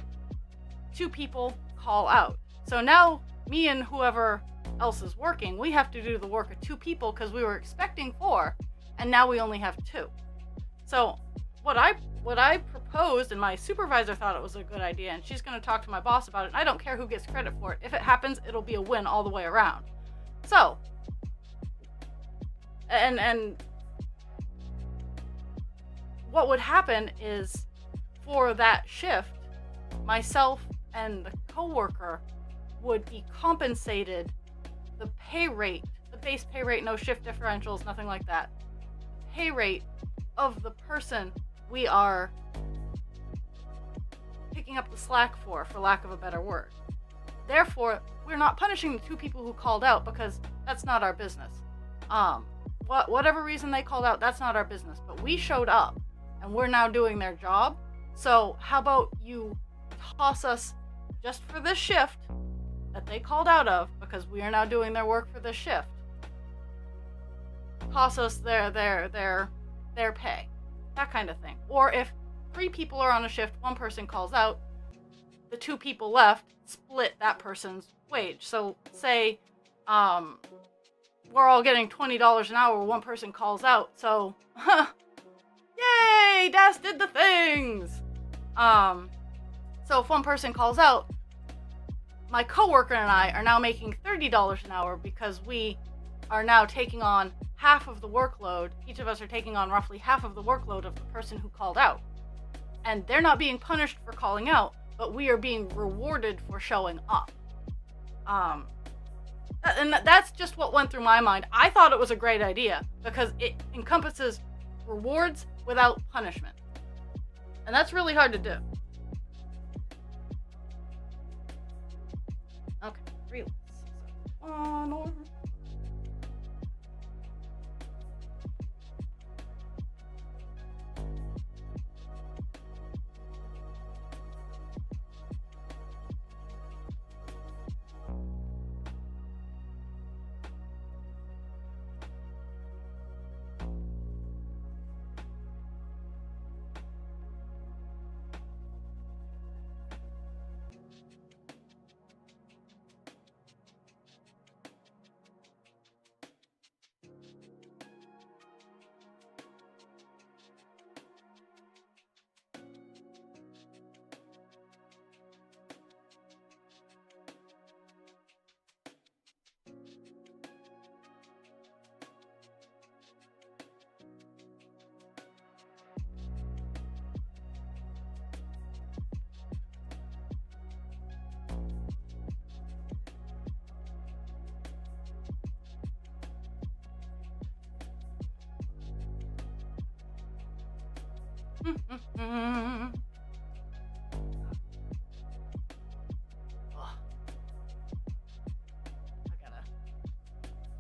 2 people call out. So now, me and whoever else is working, we have to do the work of 2 people because we were expecting 4, and now we only have 2. So, what I proposed, and my supervisor thought it was a good idea, and she's going to talk to my boss about it, and I don't care who gets credit for it. If it happens, it'll be a win all the way around. So, and what would happen is, for that shift, myself and the coworker would be compensated the pay rate, the base pay rate, no shift differentials, nothing like that, pay rate of the person we are picking up the slack for lack of a better word. Therefore, we're not punishing the 2 people who called out, because that's not our business. Whatever reason they called out, that's not our business. But we showed up, and we're now doing their job. So how about you toss us, just for this shift that they called out of, because we are now doing their work for this shift, toss us their pay, that kind of thing. Or if 3 people are on a shift, 1 person calls out, the 2 people left split that person's wage. So say we're all getting $20 an hour, 1 person calls out, so yay, Das did the things. So if 1 person calls out, my coworker and I are now making $30 an hour, because we are now taking on half of the workload. Each of us are taking on roughly half of the workload of the person who called out. And they're not being punished for calling out, but we are being rewarded for showing up. And that's just what went through my mind. I thought it was a great idea, because it encompasses rewards without punishment. And that's really hard to do. Okay, relax. One more.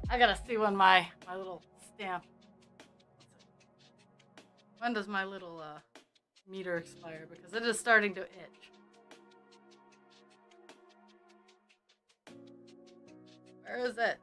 I gotta see when my little stamp. When does my little meter expire? Because it is starting to itch. Where is it?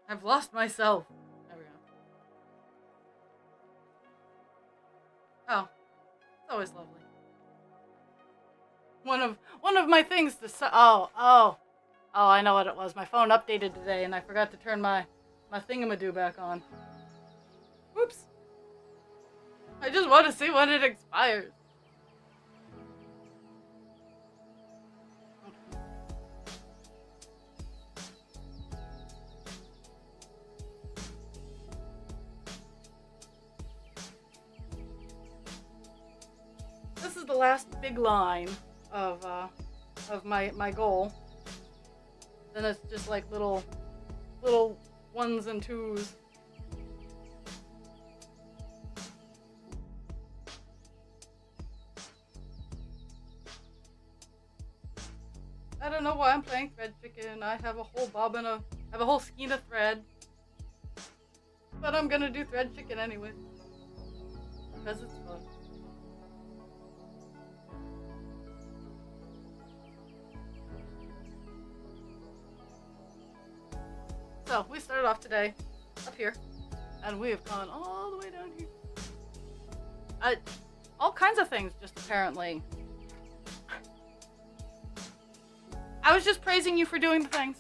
I've lost myself. There we go. Oh, it's always lovely. One of my things to oh, I know what it was. My phone updated today, and I forgot to turn my thingamadoo back on. Whoops. I just want to see when it expires. This is the last big line of my goal. Then it's just like little ones and twos. I don't know why I'm playing Kvetchin. I have a whole I have a whole skein of thread. But I'm gonna do Kvetchin anyway. Because it's fun. So we started off today up here, and we have gone all the way down here. All kinds of things, just apparently. I was just praising you for doing the things.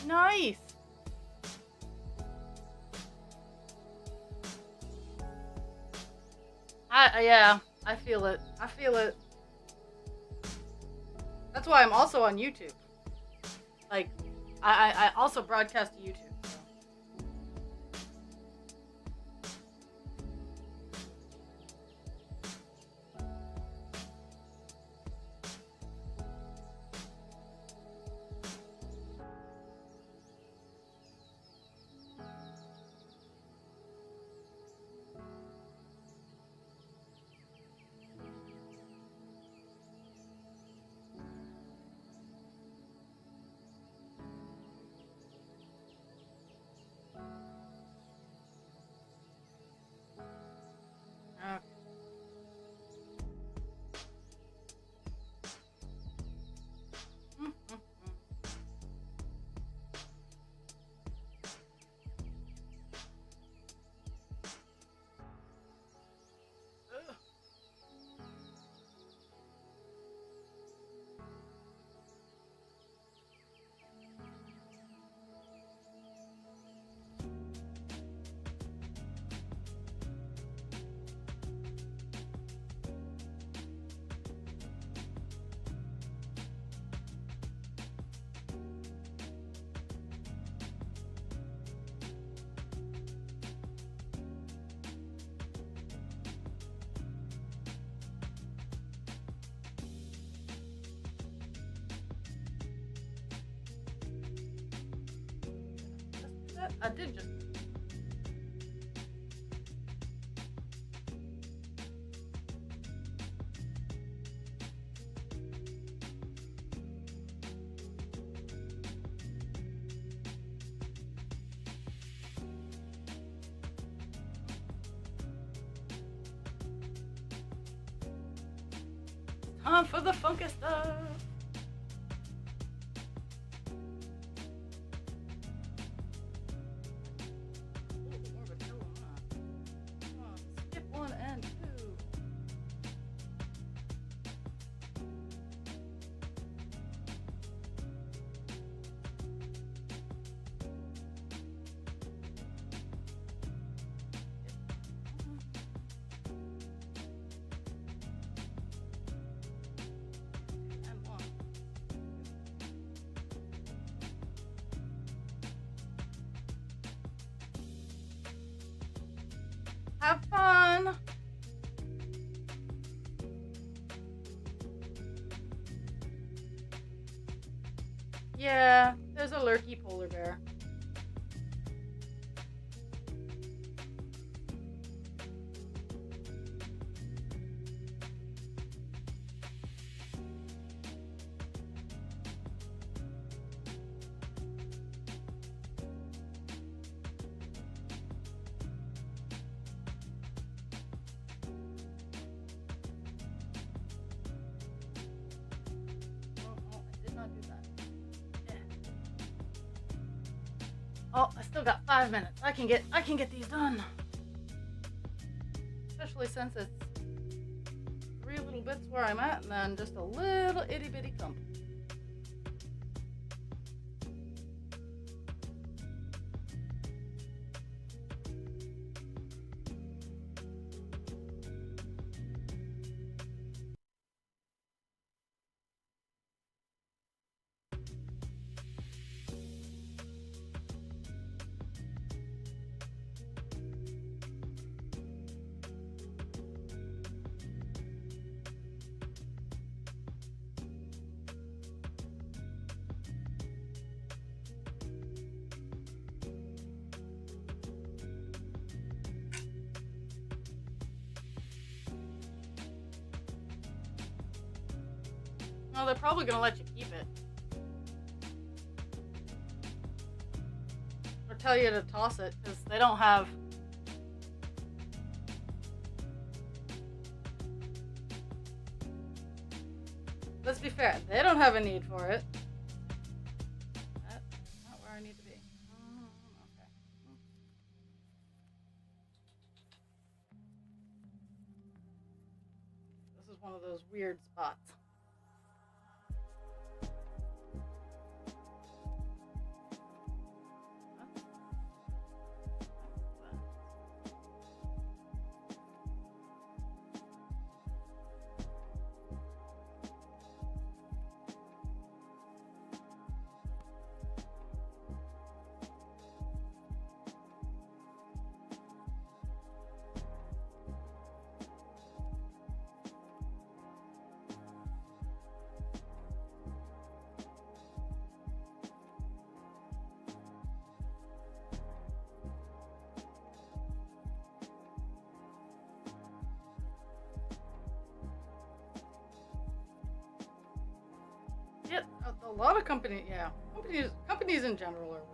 Nice. Yeah, I feel it. I feel it. That's why I'm also on YouTube. Like, I also broadcast to YouTube. So. Okay. I did just. Time for the funky stuff. Have fun. Yeah, there's a lurky polar bear. Oh, I still got 5 minutes. I can get these done. Especially since it's 3 little bits where I'm at and then just a little itty bitty clump. No, they're probably gonna let you keep it. Or tell you to toss it, because they don't have... Let's be fair, they don't have a need for it. That's not where I need to be. Okay. This is one of those weird spots. Yeah, a lot of companies in general are weird.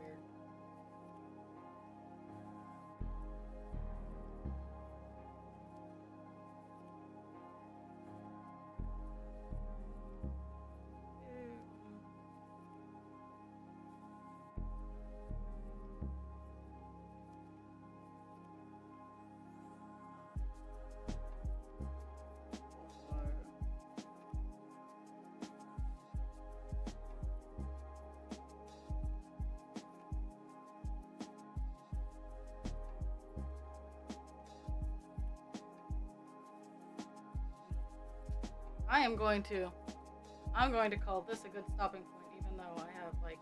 I'm going to call this a good stopping point, even though I have like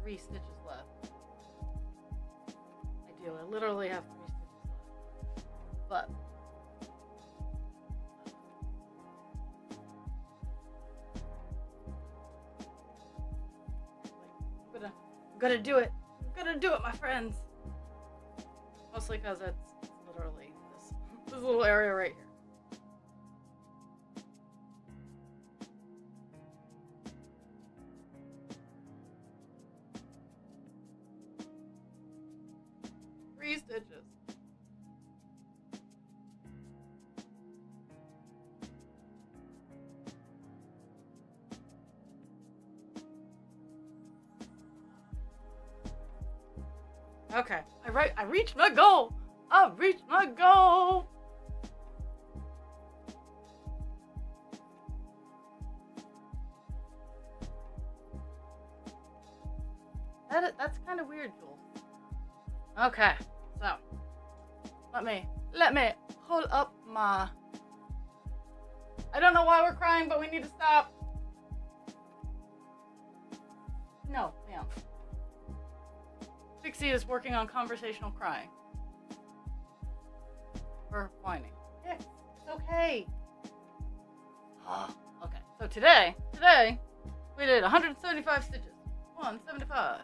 3 stitches left. I do. I literally have 3 stitches left. But I'm gonna do it. I'm gonna do it, my friends. Mostly because it's literally this little area right here. Stitches. Okay, I reached my goal. I've reached my goal. That's kind of weird, Jules. Okay. So, let me hold up my... I don't know why we're crying, but we need to stop. No, ma'am. Pixie is working on conversational crying. Or whining. Yeah, it's okay. Oh, okay, so today, we did 175 stitches. 175.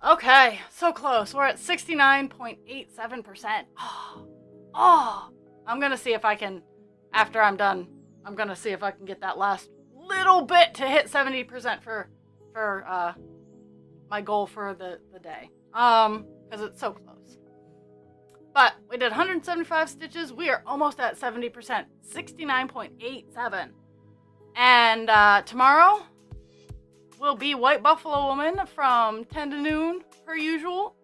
Okay, so close. We're at 69.87%. Oh, I'm gonna see if I can, after I'm done, I'm gonna see if I can get that last little bit to hit 70% for my goal for the day. Because it's so close. But we did 175 stitches. We are almost at 70%, 69.87. And tomorrow will be White Buffalo Woman from 10 to noon, per usual.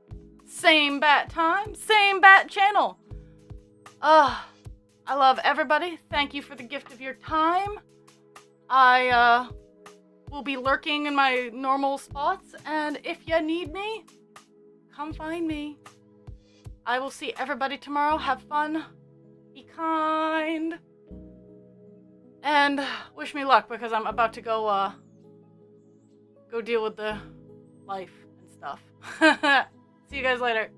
Same bat time, same bat channel. I love everybody. Thank you for the gift of your time. I will be lurking in my normal spots, and if you need me, come find me. I will see everybody tomorrow. Have fun. Be kind. And wish me luck, because I'm about to go deal with the life and stuff. See you guys later.